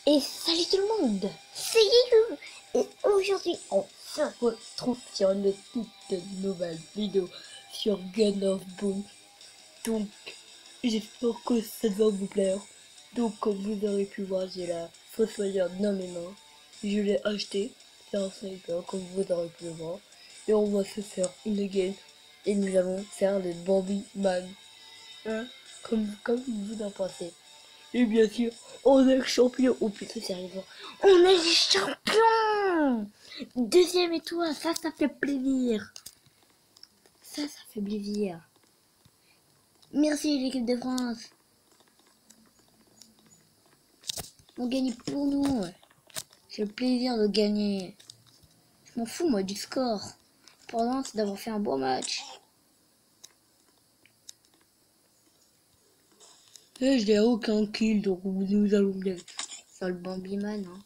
Et salut tout le monde, c'est Guillaume. Et aujourd'hui on se retrouve sur une toute nouvelle vidéo sur Gun of Boom. Donc j'espère que ça va vous plaire. Donc comme vous aurez pu voir, j'ai la Fossoyeur dans mes mains. Je l'ai acheté, c'est un sniper comme vous aurez pu le voir. Et on va se faire une game et nous allons faire le Bambi Man. Hein, comme vous en pensez. Et bien sûr, on est champion. Oh putain, sérieusement. On est les champions. Deuxième étoile, ça fait plaisir. Ça fait plaisir. Merci l'équipe de France. On gagne pour nous. J'ai le plaisir de gagner. Je m'en fous moi du score. L'important c'est d'avoir fait un bon match. Et je n'ai aucun kill, donc nous allons bien faire le Bambi Man. Hein.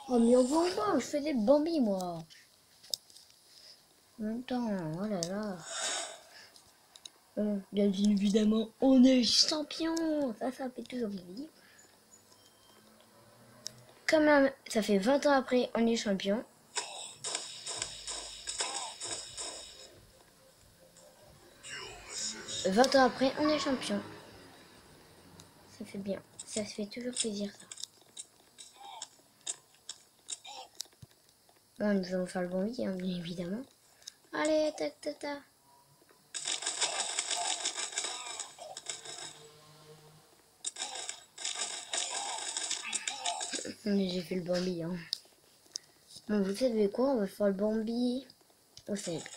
Oh mais on voit pas, je fais des Bambi moi. En même temps, oh là là. Bien évidemment, on est champion. Ça fait toujours plaisir. Quand même, ça fait 20 ans après, on est champion. « 20 ans après, on est champion. Ça fait bien. Ça se fait toujours plaisir, ça. Bon, nous allons faire le bon lit, hein, bien évidemment. Allez, tac, tac, tac. J'ai fait le Bambi, hein. Bon, vous savez quoi? On va faire le Bambi au simple.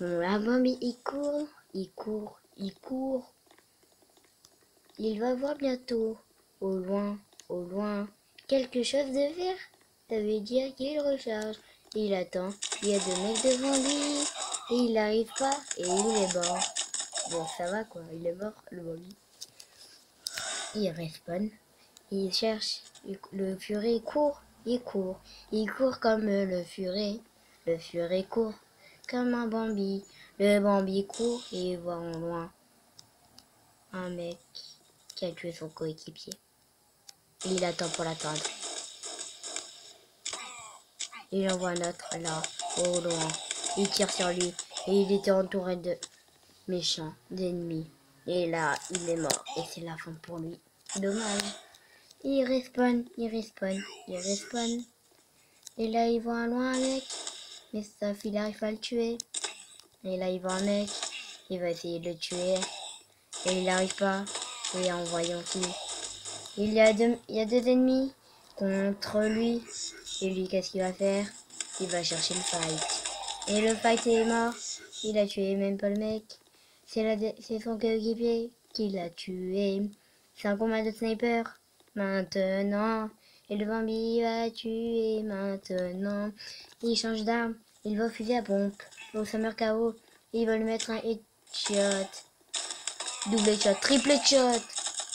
Bon, la Bambi, il court, il court, il court. Il va voir bientôt, au loin, quelque chose de vert. Ça veut dire qu'il recharge. Il attend, il y a deux mecs devant lui. Et il n'arrive pas, et il est mort. Bon, ça va quoi, il est mort, le Bambi. Il respawn, il cherche, le furet court, il court. Il court comme le furet court comme un Bambi. Le Bambi court et il voit en loin un mec qui a tué son coéquipier. Et il attend pour l'attendre. Il en voit un autre là, au loin. Il tire sur lui et il était entouré de méchants, d'ennemis. Et là, il est mort et c'est la fin pour lui. Dommage. Il respawn, il respawn, il respawn. Et là, il voit un loin un mec. Mais sauf il arrive à le tuer. Et là, il voit un mec. Il va essayer de le tuer. Et il n'arrive pas. Et en voyant qu'il il y a deux ennemis contre lui. Et lui, qu'est-ce qu'il va faire? Il va chercher le fight. Et le fight est mort. Il a tué même pas le mec. C'est son coéquipier qui l'a tué. C'est un combat de sniper. Maintenant. Et le Bambi va tuer maintenant. Il change d'arme. Il va au fusil à pompe. Au summer KO. Il va lui mettre un headshot. Double headshot. Triple headshot.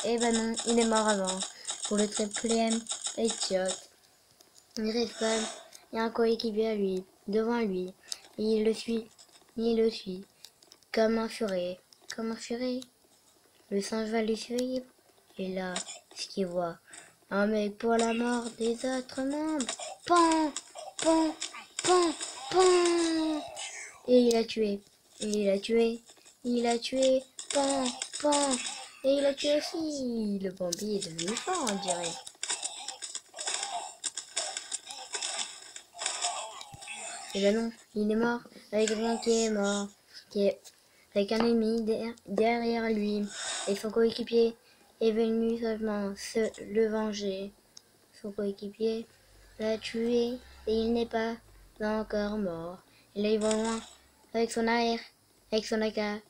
Et ben non, il est mort avant. Pour le triple headshot. Il respawn. Il y a un coéquipier à lui. Devant lui. Et il le suit. Il le suit. Comme un furet. Comme un furet. Le singe va le suivre. Et là, ce qu'il voit. Un mec pour la mort des autres membres. Pan, pan, pan, pan. Et il a tué. Et il a tué. Il a tué. Pan, pan. Et il a tué aussi. Le Bambi est devenu fort, on dirait. Et ben non, il est mort. Avec quelqu'un qui est mort. Avec un ennemi derrière lui. Et son coéquipier est venu seulement le venger. Son coéquipier l'a tué et il n'est pas encore mort. Et là il va loin avec son AR, avec son AK,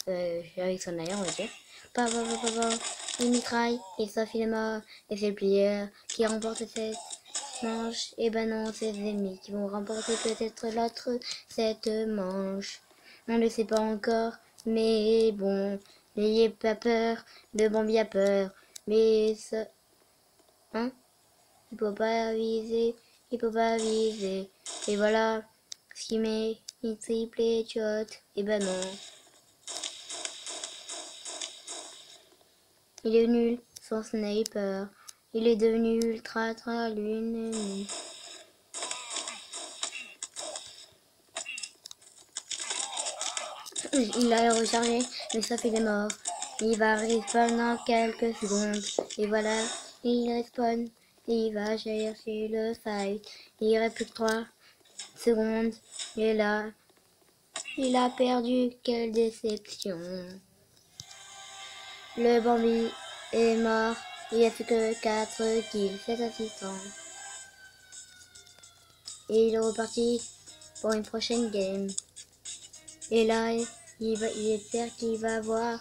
avec son AR on va dire. Il mitraille et sauf il est mort. Et c'est le player qui remporte cette manche. Et ben non, c'est les ennemis qui vont remporter peut-être l'autre cette manche. On ne le sait pas encore, mais bon, n'ayez pas peur, le Bambi a peur, mais ça... Hein? Il peut pas viser, il peut pas viser. Et voilà ce qui met Il triple headshot. Et ben non. Il est nul, son sniper. Il est devenu ultra lune. Il a rechargé, mais ça fait des morts. Il va respawn dans quelques secondes. Et voilà, il respawn. Et il va chercher le fight. Il reste plus que 3 secondes. Et là, il a perdu. Quelle déception. Le Bambi est mort. Il a fait que 4 kills, 7 assistants. Et il est reparti pour une prochaine game. Et là, il espère qu'il va avoir,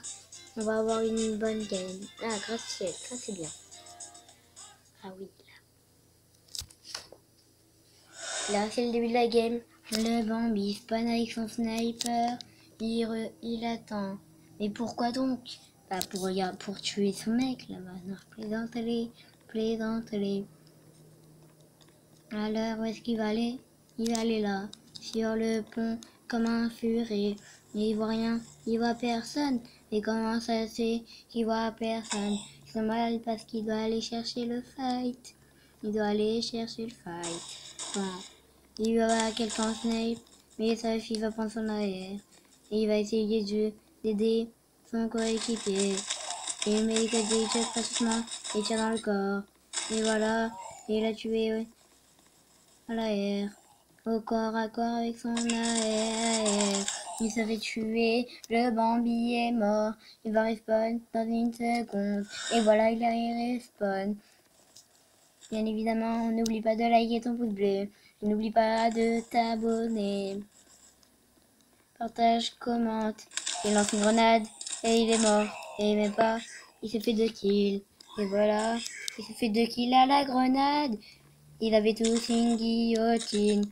on va avoir une bonne game. Ah, gratte-ciel, ça c'est bien. Ah oui, là c'est le début de la game. Le Bambi spawn avec son sniper. Il attend. Mais pourquoi donc? Bah pour tuer son mec là-bas. Non, plaisantez-les. Alors où est-ce qu'il va aller? Il va aller là, sur le pont, comme un furet. Il voit rien, il voit personne. Et comment ça se fait qu'il voit personne? C'est mal parce qu'il doit aller chercher le fight. Il doit aller chercher le fight. Bon. Il va avoir quelqu'un en snipe, mais ça il va prendre son arrière. Et il va essayer d'aider son coéquipier. Et il met des jets pratiquement et tire dans le corps. Et voilà, il a tué à l'arrière. Au corps à corps avec son arrière. Il se fait tuer, le Bambi est mort. Il va respawn dans une seconde. Et voilà, il respawn. Bien évidemment, n'oublie pas de liker ton pouce bleu. N'oublie pas de t'abonner. Partage, commente. Il lance une grenade et il est mort. Et même pas, il se fait 2 kills. Et voilà, il se fait 2 kills à la grenade. Il avait tous une guillotine.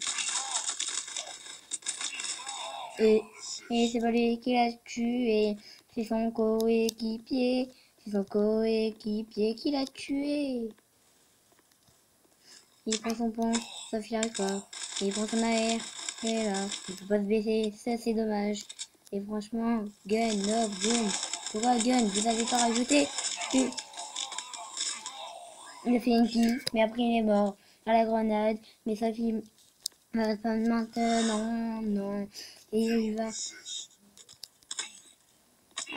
Et c'est pas lui qui l'a tué. C'est son coéquipier. C'est son coéquipier qui l'a tué. Il prend son pont, sauf il arrive pas. Il prend son air, et là, il peut pas se baisser, ça c'est dommage. Et franchement, gun, no, boom. Pourquoi gun? Vous avez pas rajouté? Il a fait une kill, mais après il est mort à la grenade. Mais sa fille va pas maintenant, non. Et il va...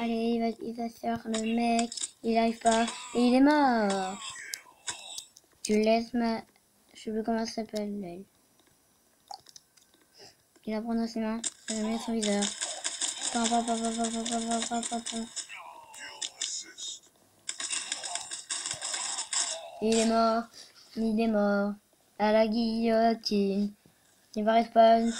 Allez, il va se faire le mec. Il arrive pas, et il est mort. Tu laisses ma... Je sais plus comment ça s'appelle, elle. Il a prendre ses mains, il a mis son viseur. Il est mort, à la guillotine. Il va respawn,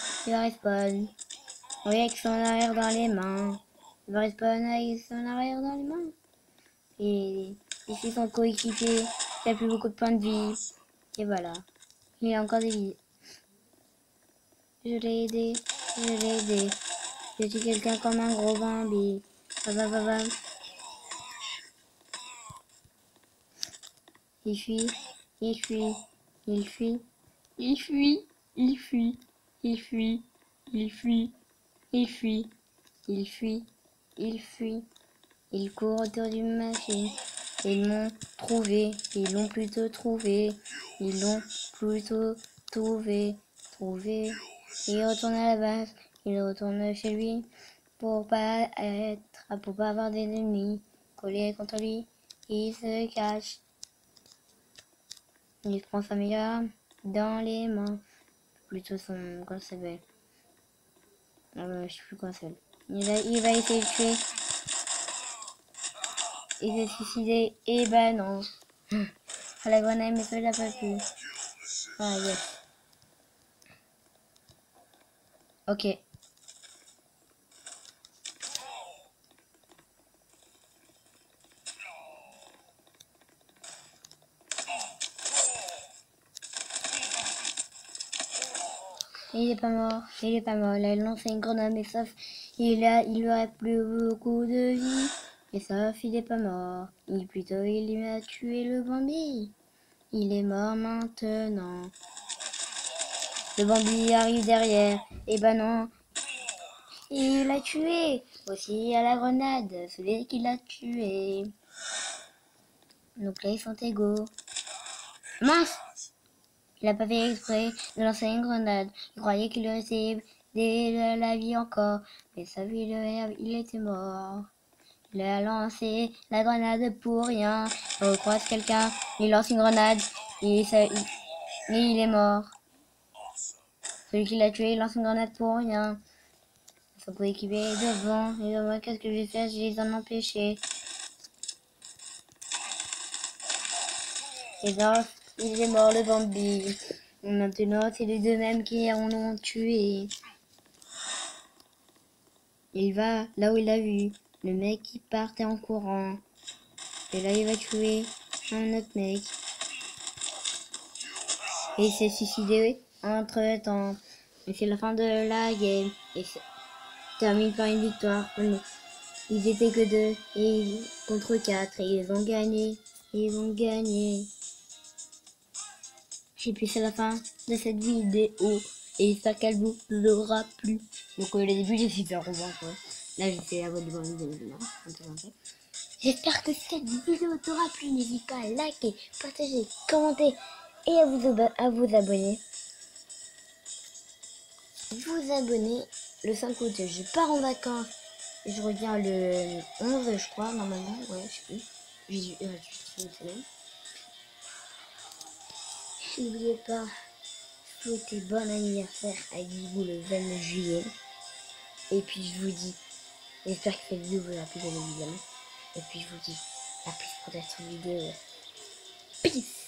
avec son arrière dans les mains. Il va respawn avec son arrière dans les mains. Et ici son coéquipier, il a plus beaucoup de points de vie. Et voilà, il a encore des vies. Je l'ai aidé. Je suis quelqu'un comme un gros Bambi. Il fuit. Il court autour d'une machine. Ils l'ont trouvé. Ils l'ont plutôt trouvé. Il retourne à la base. Il retourne chez lui pour pas avoir des ennemis collés contre lui. Il se cache. Il prend sa meilleure arme dans les mains. Plutôt son... Comment ça s'appelle? Je sais plus comment ça s'appelle. Il va essayer de tuer. Il s'est suicidé. Et bah non. À la grenade, mais ça il a pas pu. Ah yes. Ok. Il est pas mort. Là, il lance une grenade, mais sauf, il aurait plus beaucoup de vie. Et sauf, il est pas mort. Il a tué le Bambi. Il est mort maintenant. Le Bambi arrive derrière. Et bah non, il l'a tué. Aussi à la grenade, celui qui l'a tué. Donc là, ils sont égaux. Mince! Il a pas fait exprès de lancer une grenade. Il croyait qu'il restait de la vie encore. Mais sa vie, il était mort. Il a lancé la grenade pour rien. Il recroise quelqu'un, il lance une grenade et il est mort. Celui qui l'a tué, il lance une grenade pour rien. Son coéquipier est devant. Et devant, qu'est-ce que je vais faire? Je vais les en empêcher. Et là, il est mort le Bambi. Maintenant, c'est les deux mêmes qui en ont tué. Il va là où il a vu le mec qui partait en courant. Et là, il va tuer un autre mec. Et il s'est suicidé entre temps. Et c'est la fin de la game. Et c'est termine par une victoire. Ils étaient que deux et contre 4 et ils ont gagné. Ils ont gagné. Et puis c'est la fin de cette vidéo. Et j'espère qu'elle vous aura plu. Donc au début j'ai fait faire revoir quoi. Là j'ai fait la voix de bonne vidéo. J'espère que cette vidéo t'aura plu. N'hésite pas à liker, partager, commenter et à vous abonner. Vous abonner le 5 août. Je pars en vacances. Je reviens le 11 je crois normalement. Ouais je sais plus. N'oubliez pas, souhaitez bon anniversaire à Guigou le 29 juillet. Et puis je vous dis, j'espère que cette vidéo vous a plu bien évidemment. Et puis je vous dis, à plus pour d'autres vidéos. Peace!